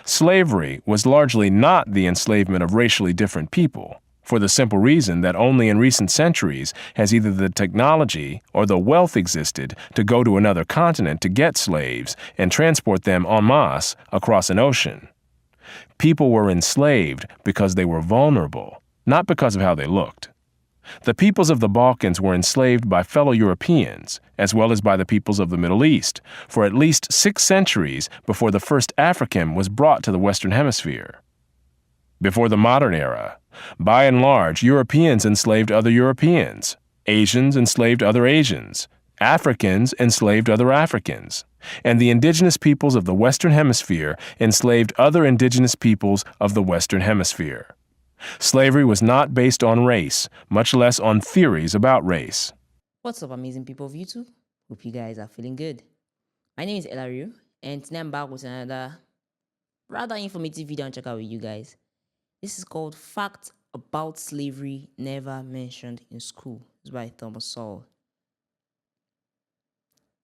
Slavery was largely not the enslavement of racially different people, for the simple reason that only in recent centuries has either the technology or the wealth existed to go to another continent to get slaves and transport them en masse across an ocean. People were enslaved because they were vulnerable, not because of how they looked. The peoples of the Balkans were enslaved by fellow Europeans, as well as by the peoples of the Middle East, for at least 6 centuries before the first African was brought to the Western Hemisphere. Before the modern era, by and large, Europeans enslaved other Europeans, Asians enslaved other Asians, Africans enslaved other Africans, and the indigenous peoples of the Western Hemisphere enslaved other indigenous peoples of the Western Hemisphere. Slavery was not based on race, much less on theories about race. What's up, amazing people of YouTube? Hope you guys are feeling good. My name is Elario, and today I'm back with another rather informative video and check out with you guys. This is called Facts About Slavery Never Mentioned in School. This is by Thomas Sowell.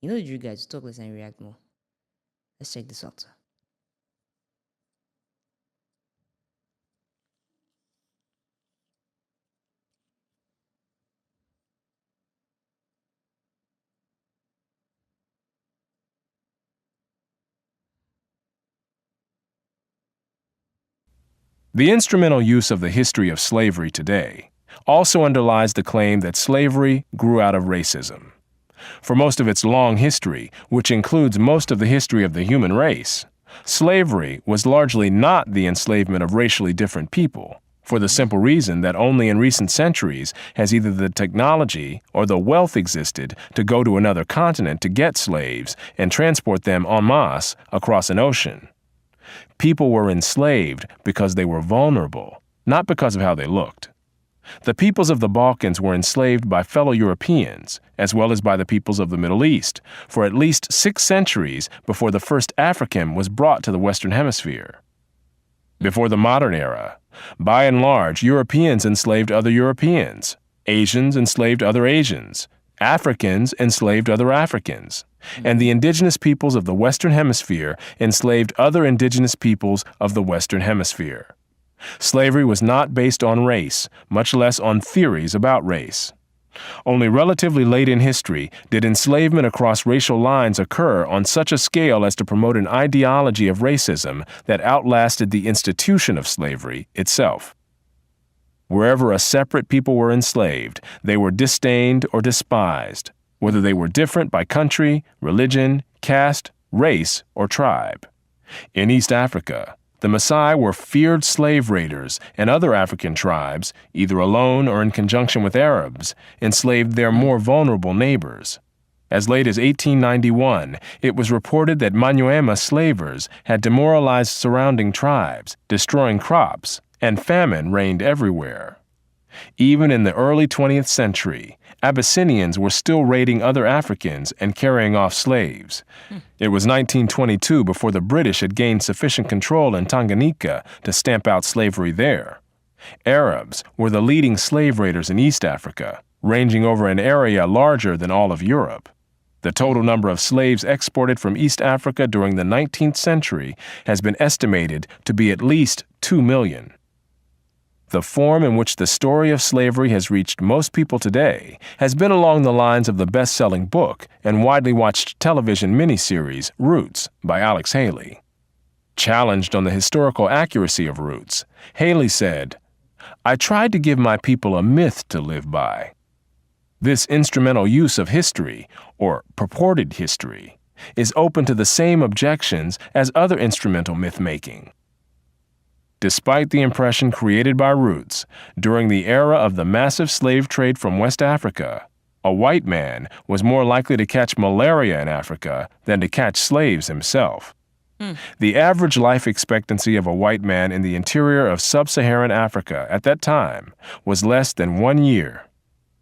You know the drill, guys. Talk less and react more. Let's check this out. The instrumental use of the history of slavery today also underlies the claim that slavery grew out of racism. For most of its long history, which includes most of the history of the human race, slavery was largely not the enslavement of racially different people, for the simple reason that only in recent centuries has either the technology or the wealth existed to go to another continent to get slaves and transport them en masse across an ocean. People were enslaved because they were vulnerable, not because of how they looked. The peoples of the Balkans were enslaved by fellow Europeans, as well as by the peoples of the Middle East, for at least 6 centuries before the first African was brought to the Western Hemisphere. Before the modern era, by and large, Europeans enslaved other Europeans, Asians enslaved other Asians, Africans enslaved other Africans, and the indigenous peoples of the Western Hemisphere enslaved other indigenous peoples of the Western Hemisphere. Slavery was not based on race, much less on theories about race. Only relatively late in history did enslavement across racial lines occur on such a scale as to promote an ideology of racism that outlasted the institution of slavery itself. Wherever a separate people were enslaved, they were disdained or despised, whether they were different by country, religion, caste, race, or tribe. In East Africa, the Maasai were feared slave raiders, and other African tribes, either alone or in conjunction with Arabs, enslaved their more vulnerable neighbors. As late as 1891, it was reported that Manyuema slavers had demoralized surrounding tribes, destroying crops, and famine reigned everywhere. Even in the early 20th century, Abyssinians were still raiding other Africans and carrying off slaves. It was 1922 before the British had gained sufficient control in Tanganyika to stamp out slavery there. Arabs were the leading slave raiders in East Africa, ranging over an area larger than all of Europe. The total number of slaves exported from East Africa during the 19th century has been estimated to be at least 2 million. The form in which the story of slavery has reached most people today has been along the lines of the best-selling book and widely watched television miniseries Roots by Alex Haley. Challenged on the historical accuracy of Roots, Haley said, "I tried to give my people a myth to live by." This instrumental use of history, or purported history, is open to the same objections as other instrumental myth-making. Despite the impression created by Roots, during the era of the massive slave trade from West Africa, a white man was more likely to catch malaria in Africa than to catch slaves himself. The average life expectancy of a white man in the interior of sub-Saharan Africa at that time was less than 1 year.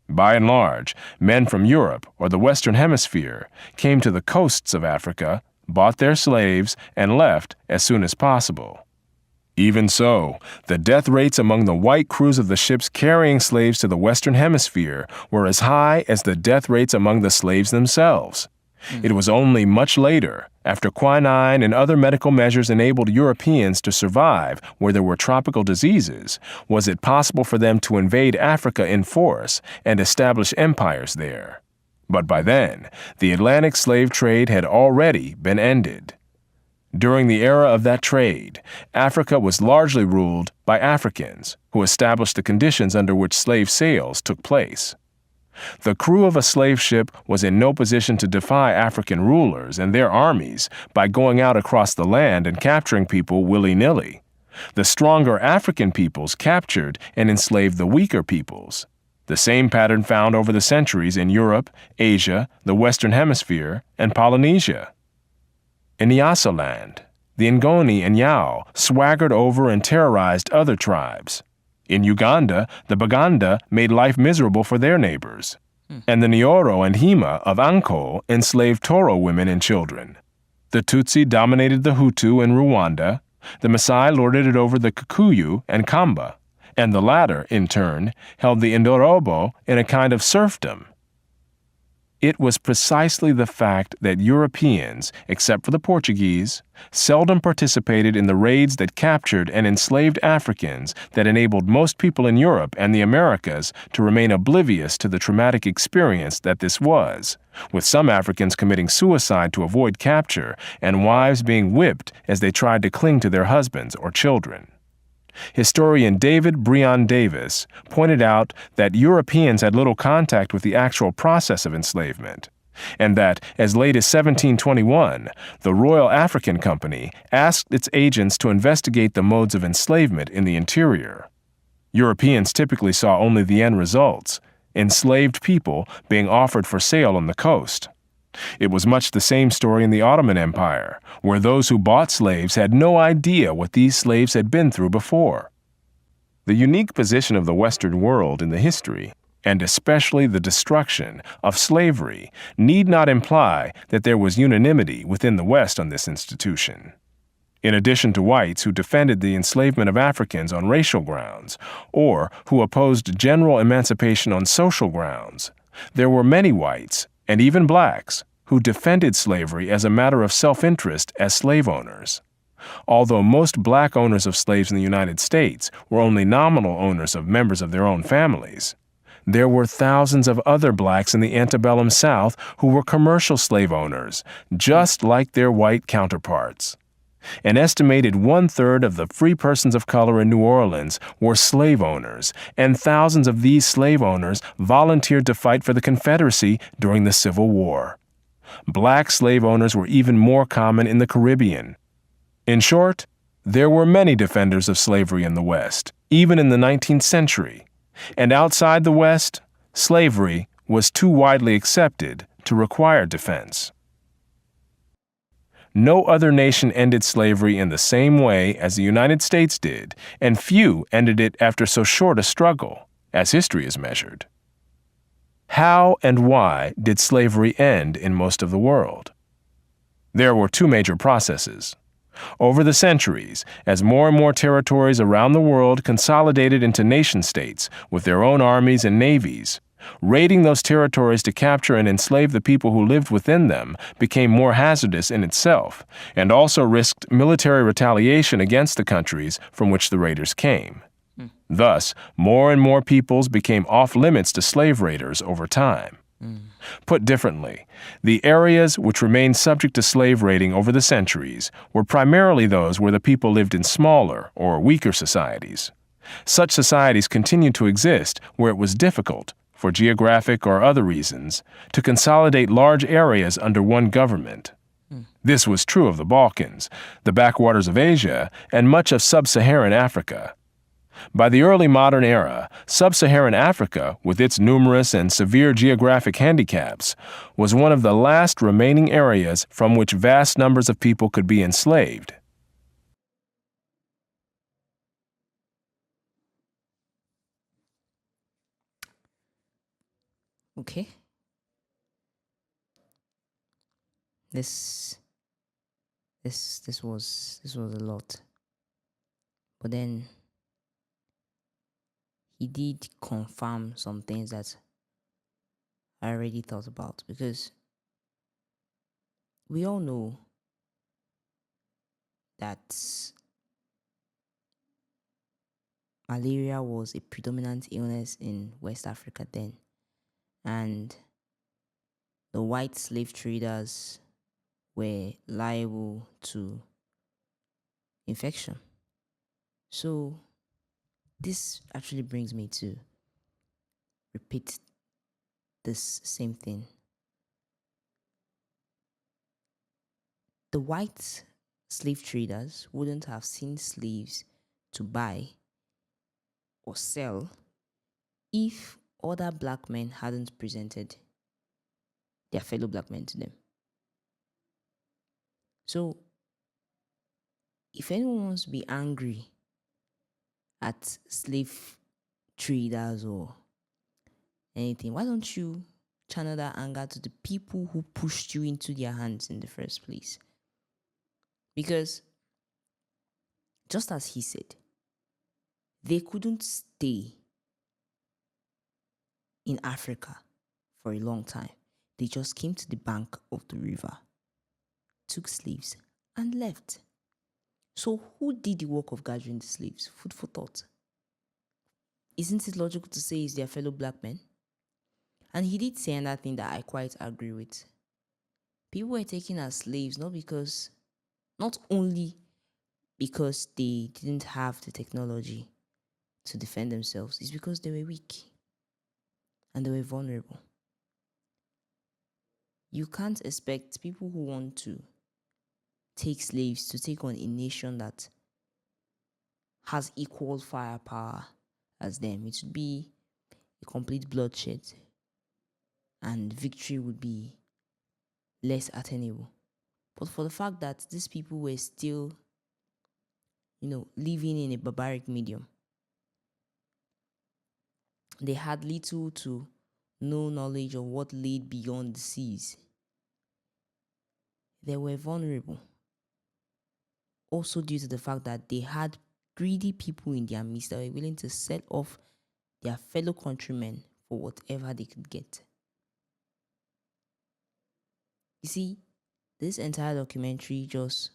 By and large, men from Europe or the Western Hemisphere came to the coasts of Africa, bought their slaves, and left as soon as possible. Even so, the death rates among the white crews of the ships carrying slaves to the Western Hemisphere were as high as the death rates among the slaves themselves. It was only much later, after quinine and other medical measures enabled Europeans to survive where there were tropical diseases, was it possible for them to invade Africa in force and establish empires there. But by then, the Atlantic slave trade had already been ended. During the era of that trade, Africa was largely ruled by Africans, who established the conditions under which slave sales took place. The crew of a slave ship was in no position to defy African rulers and their armies by going out across the land and capturing people willy-nilly. The stronger African peoples captured and enslaved the weaker peoples. The same pattern found over the centuries in Europe, Asia, the Western Hemisphere, and Polynesia. In Nyasaland, the Ngoni and Yao swaggered over and terrorized other tribes. In Uganda, the Baganda made life miserable for their neighbors. And the Nyoro and Hima of Anko enslaved Toro women and children. The Tutsi dominated the Hutu in Rwanda, the Maasai lorded it over the Kikuyu and Kamba, and the latter, in turn, held the Indorobo in a kind of serfdom. It was precisely the fact that Europeans, except for the Portuguese, seldom participated in the raids that captured and enslaved Africans that enabled most people in Europe and the Americas to remain oblivious to the traumatic experience that this was, with some Africans committing suicide to avoid capture and wives being whipped as they tried to cling to their husbands or children. Historian David Breon Davis pointed out that Europeans had little contact with the actual process of enslavement, and that as late as 1721, the Royal African Company asked its agents to investigate the modes of enslavement in the interior. Europeans typically saw only the end results, enslaved people being offered for sale on the coast. It was much the same story in the Ottoman Empire, where those who bought slaves had no idea what these slaves had been through before. The unique position of the Western world in the history, and especially the destruction of slavery, need not imply that there was unanimity within the West on this institution. In addition to whites who defended the enslavement of Africans on racial grounds, or who opposed general emancipation on social grounds, there were many whites, and even blacks, who defended slavery as a matter of self-interest as slave owners. Although most black owners of slaves in the United States were only nominal owners of members of their own families, there were thousands of other blacks in the antebellum South who were commercial slave owners, just like their white counterparts. An estimated 1/3 of the free persons of color in New Orleans were slave owners, and thousands of these slave owners volunteered to fight for the Confederacy during the Civil War. Black slave owners were even more common in the Caribbean. In short, there were many defenders of slavery in the West, even in the 19th century. And outside the West, slavery was too widely accepted to require defense. No other nation ended slavery in the same way as the United States did, and few ended it after so short a struggle, as history is measured. How and why did slavery end in most of the world? There were two major processes. Over the centuries, as more and more territories around the world consolidated into nation-states with their own armies and navies, raiding those territories to capture and enslave the people who lived within them became more hazardous in itself, and also risked military retaliation against the countries from which the raiders came. Thus, more and more peoples became off-limits to slave raiders over time. Put differently, the areas which remained subject to slave raiding over the centuries were primarily those where the people lived in smaller or weaker societies. Such societies continued to exist where it was difficult, for geographic or other reasons, to consolidate large areas under one government. This was true of the Balkans, the backwaters of Asia, and much of sub-Saharan Africa. By the early modern era, sub-Saharan Africa, with its numerous and severe geographic handicaps, was one of the last remaining areas from which vast numbers of people could be enslaved. Okay. This was a lot. But then he did confirm some things that I already thought about, because we all know that malaria was a predominant illness in West Africa then, and the white slave traders were liable to infection. So this actually brings me to repeat this same thing. The white slave traders wouldn't have seen slaves to buy or sell if other black men hadn't presented their fellow black men to them. So if anyone wants to be angry at slave traders or anything, why don't you channel that anger to the people who pushed you into their hands in the first place? Because just as he said, they couldn't stay in Africa for a long time. They just came to the bank of the river, took slaves, and left. So who did the work of gathering the slaves? Food for thought. Isn't it logical to say it's their fellow black men? And he did say another thing that I quite agree with. People were taken as slaves not only because they didn't have the technology to defend themselves, it's because they were weak and they were vulnerable. You can't expect people who want to take slaves to take on a nation that has equal firepower as them. It would be a complete bloodshed, and victory would be less attainable. But for the fact that these people were still, living in a barbaric medium, they had little to no knowledge of what lay beyond the seas. They were vulnerable. Also due to the fact that they had greedy people in their midst that were willing to sell off their fellow countrymen for whatever they could get. You see, this entire documentary just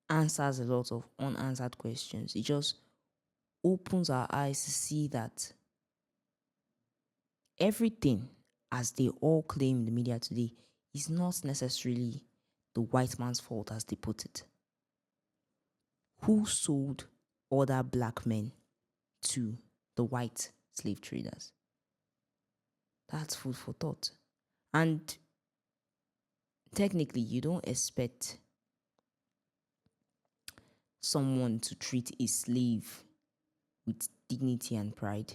answers a lot of unanswered questions. It just opens our eyes to see that everything, as they all claim in the media today, is not necessarily the white man's fault, as they put it. Who sold other black men to the white slave traders? That's food for thought. And technically, you don't expect someone to treat a slave with dignity and pride.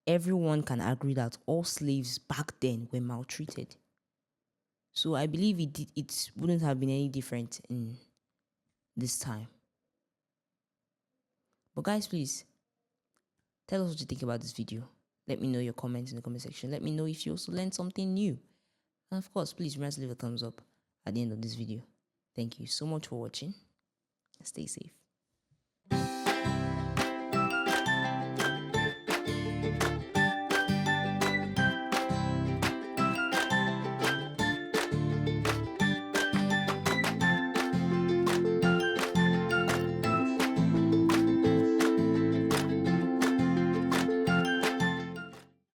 Everyone can agree that all slaves back then were maltreated. So I believe it wouldn't have been any different in this time. But guys, please tell us what you think about this video. Let me know your comments in the comment section. Let me know if you also learned something new. And of course, please remember to leave a thumbs up at the end of this video. Thank you so much for watching. Stay safe.